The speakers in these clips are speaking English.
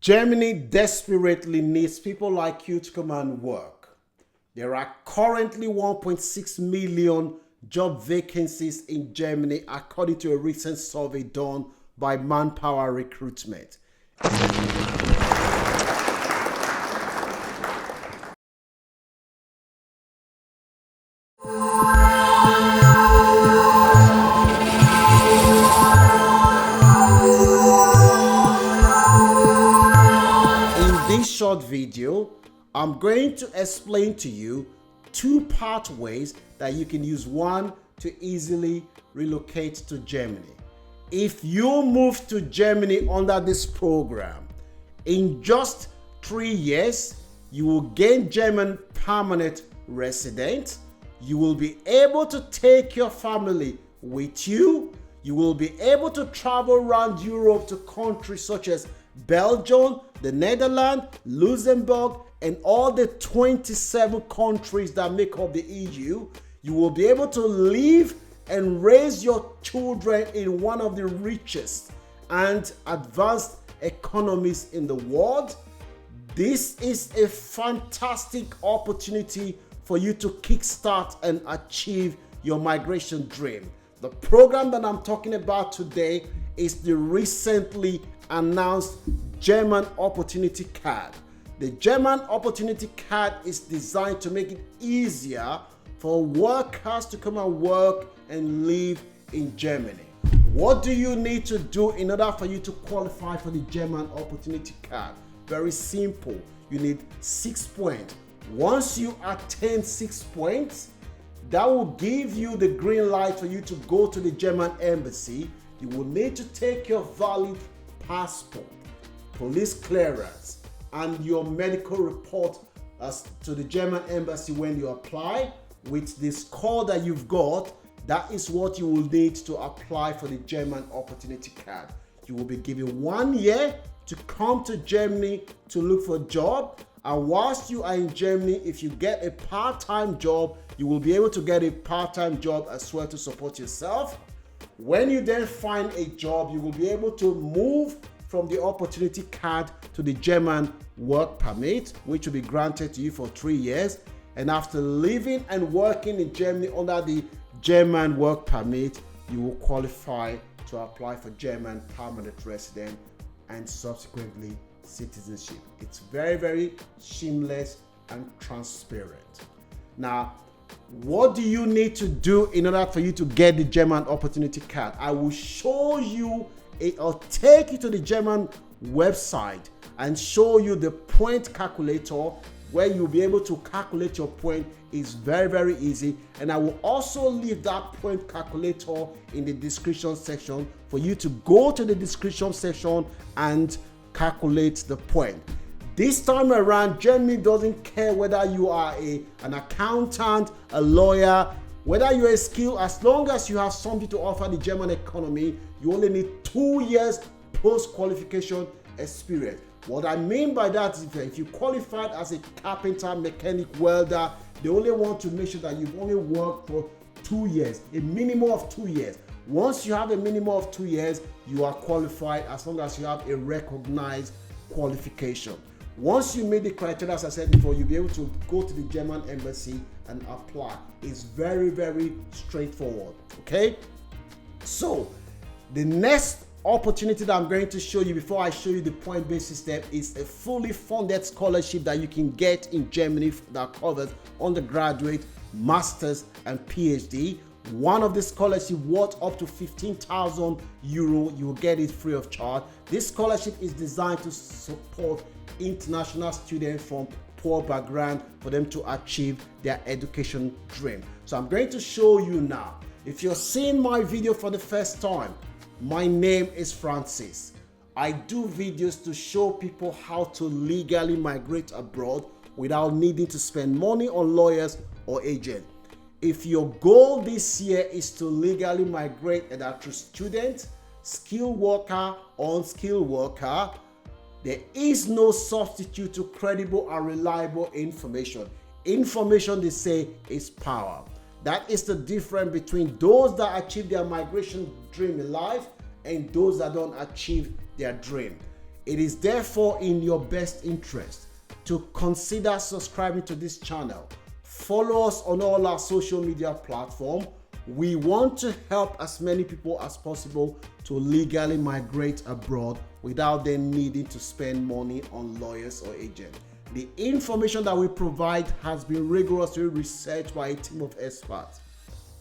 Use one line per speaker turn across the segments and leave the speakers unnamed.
Germany desperately needs people like you to come and work. There are currently 1.6 million job vacancies in Germany, according to a recent survey done by Manpower Recruitment. In this short video, I'm going to explain to you two-part ways that you can use one to easily relocate to Germany. If you move to Germany under this program, in just 3 years, you will gain German permanent resident. You will be able to take your family with you. You will be able to travel around Europe to countries such as Belgium, the Netherlands, Luxembourg, and all the 27 countries that make up the EU. You will be able to live and raise your children in one of the richest and advanced economies in the world. This is a fantastic opportunity for you to kickstart and achieve your migration dream. The program that I'm talking about today is the recently announced German Opportunity Card. The German Opportunity Card is designed to make it easier for workers to come and work and live in Germany. What do you need to do in order for you to qualify for the German Opportunity Card? Very simple. You need 6 points. Once you attain 6 points, that will give you the green light for you to go to the German embassy. You will need to take your valid passport, police clearance, and your medical report to the German embassy when you apply. With the score that you've got, that is what you will need to apply for the German Opportunity Card. You will be given 1 year to come to Germany to look for a job. And whilst you are in Germany, if you get a part-time job, you will be able to get a part-time job as well to support yourself. When you then find a job, you will be able to move from the Opportunity Card to the German work permit, which will be granted to you for 3 years. And after living and working in Germany under the German work permit, you will qualify to apply for German permanent resident and subsequently citizenship. It's very, very seamless and transparent. Now, what do you need to do in order for you to get the German Opportunity Card? I will show you, I'll take you to the German website and show you the point calculator where you'll be able to calculate your point. Is very, very easy. And I will also leave that point calculator in the description section for you to go to the description section and calculate the point. This time around, Germany doesn't care whether you are an accountant, a lawyer, whether you're a skill, as long as you have something to offer the German economy. You only need 2 years post-qualification experience. What I mean by that is if you qualified as a carpenter, mechanic, welder, they only want to make sure that you've only worked for 2 years, a minimum of 2 years. Once you have a minimum of 2 years, you are qualified as long as you have a recognized qualification. Once you meet the criteria, as I said before, you'll be able to go to the German embassy and apply. It's very, very straightforward, okay? So, the next opportunity that I'm going to show you before I show you the point-based system is a fully funded scholarship that you can get in Germany that covers undergraduate, masters, and PhD. One of the scholarships worth up to 15,000 euro. You will get it free of charge. This scholarship is designed to support international students from poor background for them to achieve their education dream. So I'm going to show you now. If you're seeing my video for the first time, my name is Francis. I do videos to show people how to legally migrate abroad without needing to spend money on lawyers or agents. If your goal this year is to legally migrate either through student, skilled worker, or unskilled worker, there is no substitute to credible and reliable information. Information, they say, is power. That is the difference between those that achieve their migration dream in life and those that don't achieve their dream. It is therefore in your best interest to consider subscribing to this channel. Follow us on all our social media platforms. We want to help as many people as possible to legally migrate abroad without them needing to spend money on lawyers or agents. The information that we provide has been rigorously researched by a team of experts.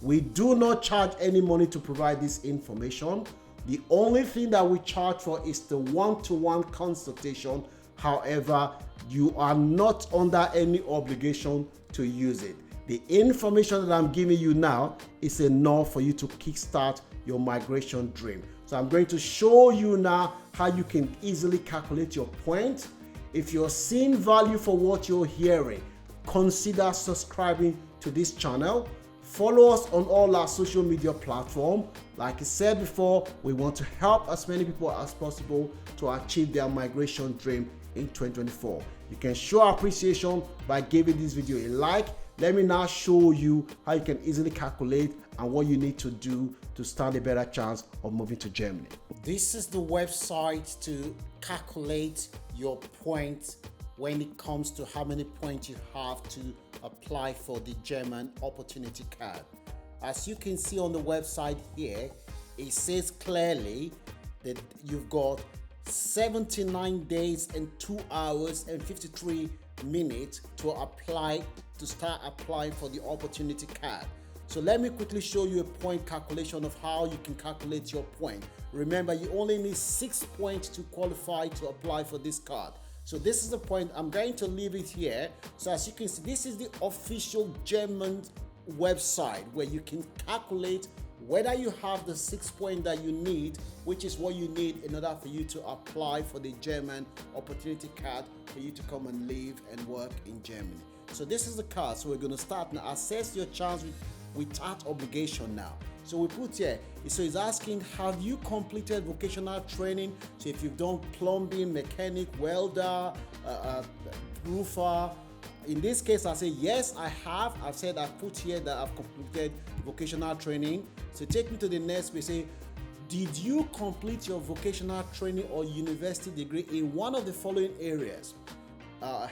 We do not charge any money to provide this information. The only thing that we charge for is the one-to-one consultation. However, you are not under any obligation to use it. The information that I'm giving you now is enough for you to kickstart your migration dream. So I'm going to show you now how you can easily calculate your points. If you're seeing value for what you're hearing, consider subscribing to this channel. Follow us on all our social media platforms. Like I said before, we want to help as many people as possible to achieve their migration dream in 2024. You can show appreciation by giving this video a like. Let me now show you how you can easily calculate and what you need to do to stand a better chance of moving to Germany. This is the website to calculate your points when it comes to how many points you have to apply for the German opportunity card. As you can see on the website here, it says clearly that you've got 79 days and 2 hours and 53 minutes to start applying for the opportunity card. So let me quickly show you a point calculation of how you can calculate your point. Remember, you only need 6 points to qualify to apply for this card. So this is the point. I'm going to leave it here. So as you can see, this is the official German website where you can calculate whether you have the 6 points that you need, which is what you need in order for you to apply for the German opportunity card for you to come and live and work in Germany. So this is the card. So we're going to start now. Assess your chance without obligation now. So we put here, so it's asking, have you completed vocational training? So if you've done plumbing, mechanic, welder, roofer, in this case, I say, yes, I have. I've said, I've put here that I've completed vocational training. So take me to the next page. Say, did you complete your vocational training or university degree in one of the following areas?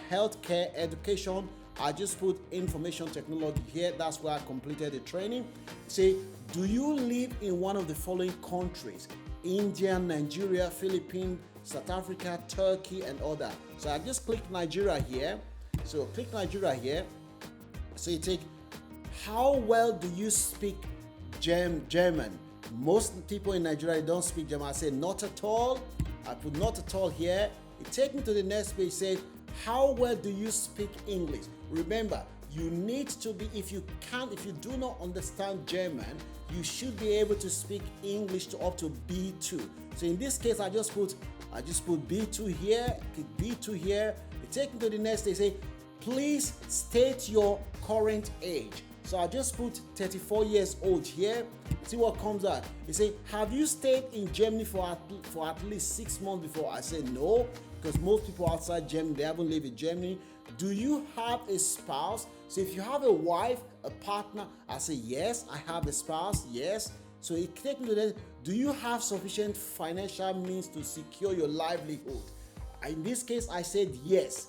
Healthcare, education. I just put information technology here. That's where I completed the training. Say, do you live in one of the following countries? India, Nigeria, Philippines, South Africa, Turkey, and other. So I just click Nigeria here. So click Nigeria here. So you take, how well do you speak German? Most people in Nigeria don't speak German. I say not at all. I put not at all here. It takes me to the next page. Say, how well do you speak English? Remember, you need to be, if you do not understand German, you should be able to speak English to up to B2. So in this case, I just put B2 here, click B2 here. It takes me to the next, they say, please state your current age. So I just put 34 years old here. See what comes out. They say, have you stayed in Germany for at least 6 months before? I say no, because most people outside Germany, they haven't lived in Germany. Do you have a spouse? So if you have a wife, a partner, I say yes, I have a spouse, yes. So it takes me to that. Do you have sufficient financial means to secure your livelihood? In this case, I said yes.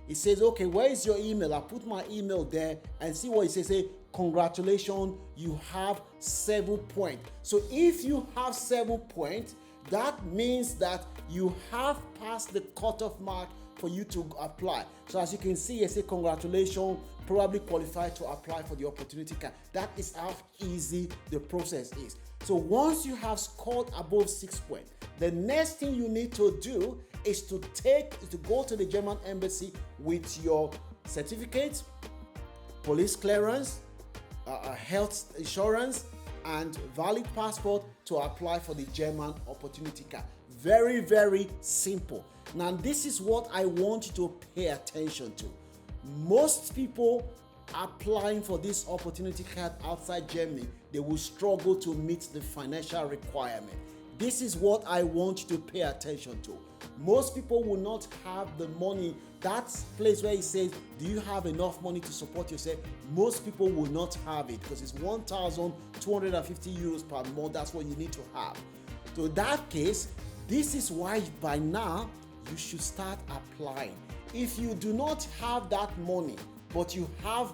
It says, okay, where is your email? I put my email there and see what it says. Say, congratulations, you have 7 points. So if you have 7 points, that means that you have passed the cutoff mark for you to apply. So as you can see, I say congratulations, probably qualified to apply for the opportunity card. That is how easy the process is. So once you have scored above 6 points, the next thing you need to do is to go to the German embassy with your certificate, police clearance, health insurance, and valid passport to apply for the German opportunity card. Very, very simple. Now, this is what I want you to pay attention to. Most people applying for this opportunity card outside Germany, they will struggle to meet the financial requirement. This is what I want you to pay attention to. Most people will not have the money. That place where it says, do you have enough money to support yourself? Most people will not have it because it's 1,250 euros per month. That's what you need to have. So in that case, this is why by now you should start applying. If you do not have that money, but you have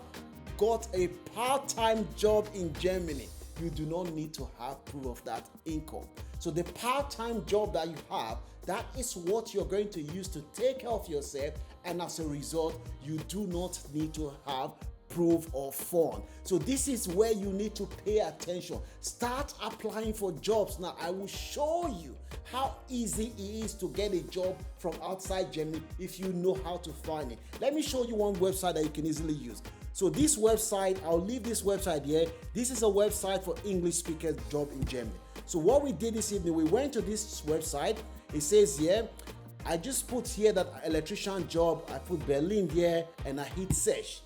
got a part-time job in Germany, you do not need to have proof of that income. So the part-time job that you have, that is what you're going to use to take care of yourself, and as a result, you do not need to have proof of fund. So this is where you need to pay attention. Start applying for jobs now. I will show you how easy it is to get a job from outside Germany if you know how to find it. Let me show you one website that you can easily use. So this website, I'll leave this website here. This is a website for English speakers job in Germany. So what we did this evening, we went to this website. It says here, I just put here that electrician job. I put Berlin here and I hit search.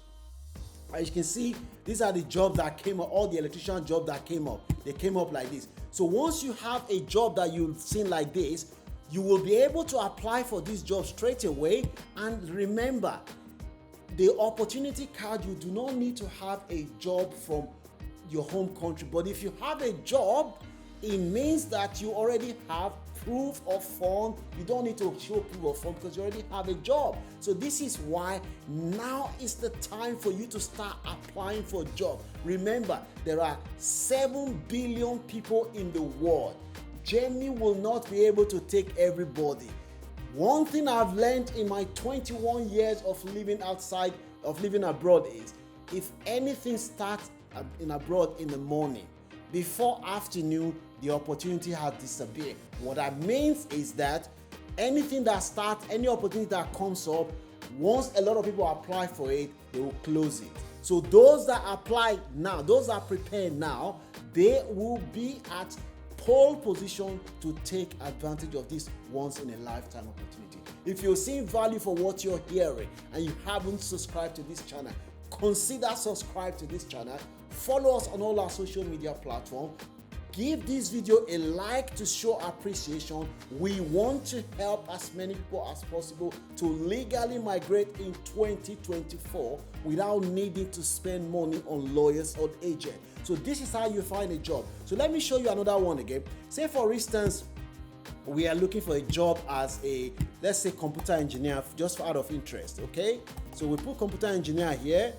As you can see, these are the jobs that came up, all the electrician jobs that came up. They came up like this. So once you have a job that you've seen like this, you will be able to apply for this job straight away. And remember, the opportunity card, you do not need to have a job from your home country. But if you have a job, it means that you already have proof of fund. You don't need to show proof of fund because you already have a job. So this is why now is the time for you to start applying for a job. Remember, there are 7 billion people in the world. Germany will not be able to take everybody. One thing I've learned in my 21 years of living outside, of living abroad, is if anything starts in abroad in the morning, before afternoon, the opportunity has disappeared. What that means is that anything that starts, any opportunity that comes up, once a lot of people apply for it, they will close it. So those that apply now, those that prepare now, they will be at pole position to take advantage of this once in a lifetime opportunity. If you're seeing value for what you're hearing and you haven't subscribed to this channel, consider subscribe to this channel. Follow us on all our social media platforms. Give this video a like to show appreciation. We want to help as many people as possible to legally migrate in 2024 without needing to spend money on lawyers or agents. So this is how you find a job. So let me show you another one again. Say for instance, we are looking for a job as a, let's say, computer engineer, just out of interest, okay? So we put computer engineer here,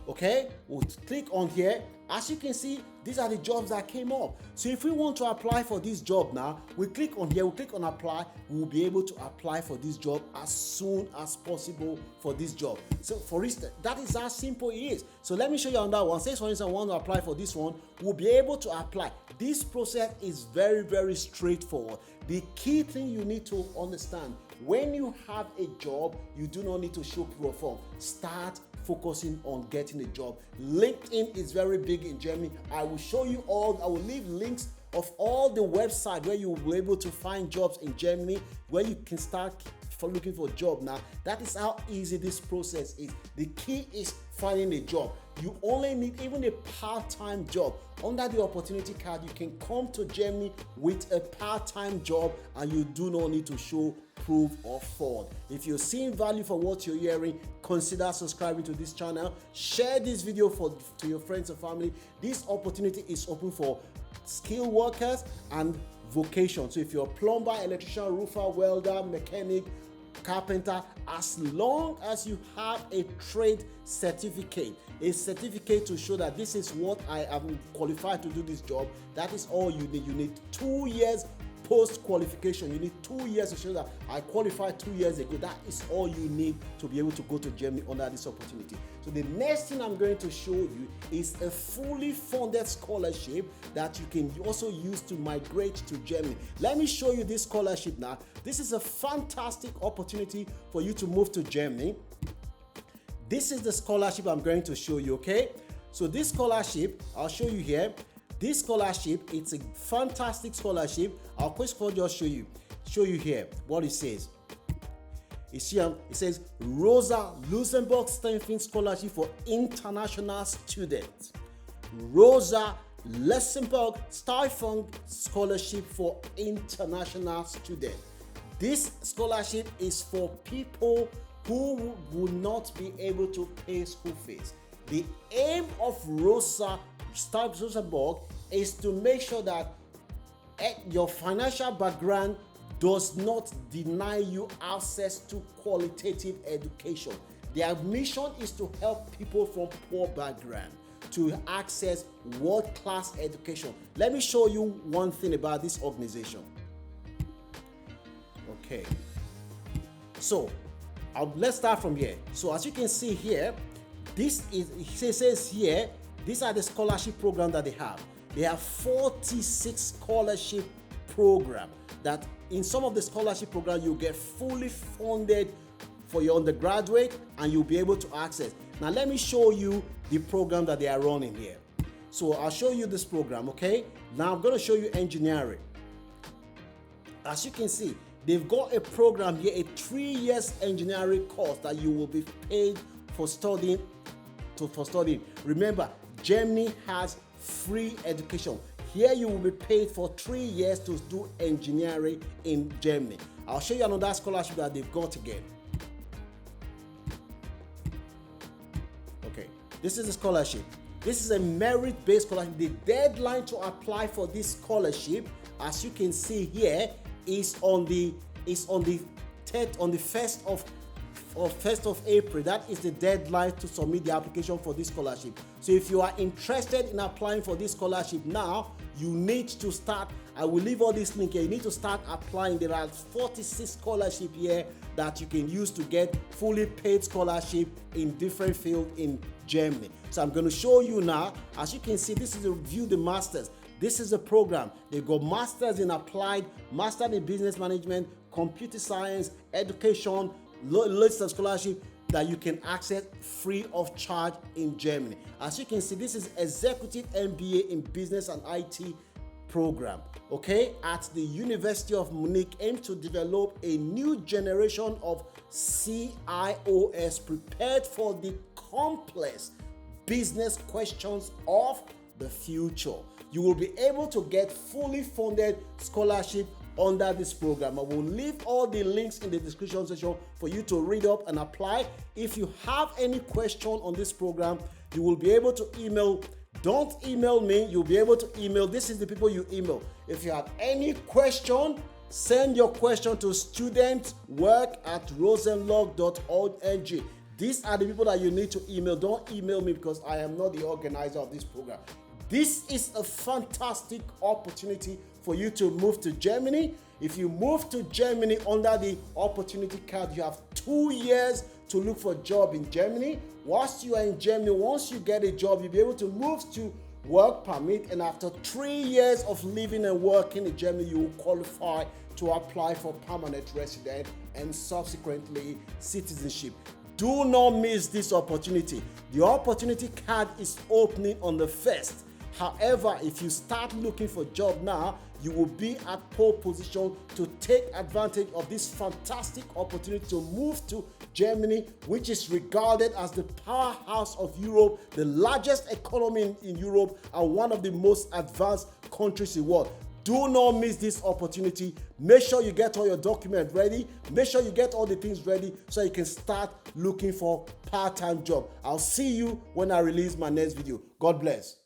okay? We'll click on here. As you can see, these are the jobs that came up. So if we want to apply for this job now, we click on here, we click on apply, we will be able to apply for this job as soon as possible for this job. So for instance, that is how simple it is. So let me show you on that one. Say for instance, I want to apply for this one, we'll be able to apply. This process is very, very straightforward. The key thing you need to understand, when you have a job, you do not need to show proof of fund. Start focusing on getting a job. LinkedIn is very big in Germany. I will show you all, I will leave links of all the websites where you will be able to find jobs in Germany, where you can start for looking for a job now. That is how easy this process is. The key is finding a job. You only need even a part-time job. Under the opportunity card, you can come to Germany with a part-time job and you do not need to show proof of fund. If you're seeing value for what you're hearing, consider subscribing to this channel. Share this video to your friends and family. This opportunity is open for skilled workers and vocation. So if you're a plumber, electrician, roofer, welder, mechanic, carpenter, as long as you have a trade certificate, a certificate to show that this is what I am qualified to do this job, that is all you need. You need 2 years post-qualification. You need 2 years to show that I qualified 2 years ago. That is all you need to be able to go to Germany under this opportunity. So the next thing I'm going to show you is a fully funded scholarship that you can also use to migrate to Germany. Let me show you this scholarship now. This is a fantastic opportunity for you to move to Germany. This is the scholarship I'm going to show you, okay? So this scholarship, I'll show you here. This scholarship, it's a fantastic scholarship. I'll quickly just show you here what it says. It says Rosa Luxemburg Stepstone Scholarship for International Students. Rosa Luxemburg Stepstone Scholarship for International Students. This scholarship is for people who will not be able to pay school fees. The aim of Rosa Luxemburg is to make sure that your financial background does not deny you access to qualitative education. Their mission is to help people from poor background to access world-class education. Let me show you one thing about this organization. Okay, so let's start from here. So as you can see here, this is, it says here, these are the scholarship program that they have. They have 46 scholarship program that in some of the scholarship program you get fully funded for your undergraduate and you'll be able to access. Now let me show you the program that they are running here. So I'll show you this program, okay? Now I'm going to show you engineering. As you can see, they've got a program here, a 3 years engineering course that you will be paid for studying. Remember, Germany has free education. Here you will be paid for 3 years to do engineering in Germany. I'll show you another scholarship that they've got again. Okay, this is a scholarship. This is a merit-based scholarship. The deadline to apply for this scholarship, as you can see here, is on the 1st of April. That is the deadline to submit the application for this scholarship. So if you are interested in applying for this scholarship now, you need to start. I will leave all this link here. You need to start applying. There are 46 scholarships here that you can use to get fully paid scholarship in different fields in Germany. So I'm going to show you now. As you can see, this is a View the Masters. This is a program. They've got masters in applied, master in business management, computer science, education, loads of scholarship that you can access free of charge in Germany. As you can see, this is executive MBA in business and IT program, okay, at the University of Munich, aims to develop a new generation of CIOs prepared for the complex business questions of the future. You will be able to get fully funded scholarship under this program. I will leave all the links in the description section for you to read up and apply. If you have any question on this program, you will be able to email. Don't email me, you'll be able to email. This is the people you email. If you have any question, send your question to studentwork@rosenlog.org. These are the people that you need to email. Don't email me because I am not the organizer of this program. This is a fantastic opportunity for you to move to Germany. If you move to Germany under the opportunity card, you have 2 years to look for a job in Germany. Whilst you are in Germany, once you get a job, you'll be able to move to work permit, and after 3 years of living and working in Germany, you will qualify to apply for permanent residence and subsequently citizenship. Do not miss this opportunity. The opportunity card is opening on the 1st. However, if you start looking for a job now, you will be at pole position to take advantage of this fantastic opportunity to move to Germany, which is regarded as the powerhouse of Europe, the largest economy in Europe, and one of the most advanced countries in the world. Do not miss this opportunity. Make sure you get all your documents ready. Make sure you get all the things ready so you can start looking for part-time job. I'll see you when I release my next video. God bless.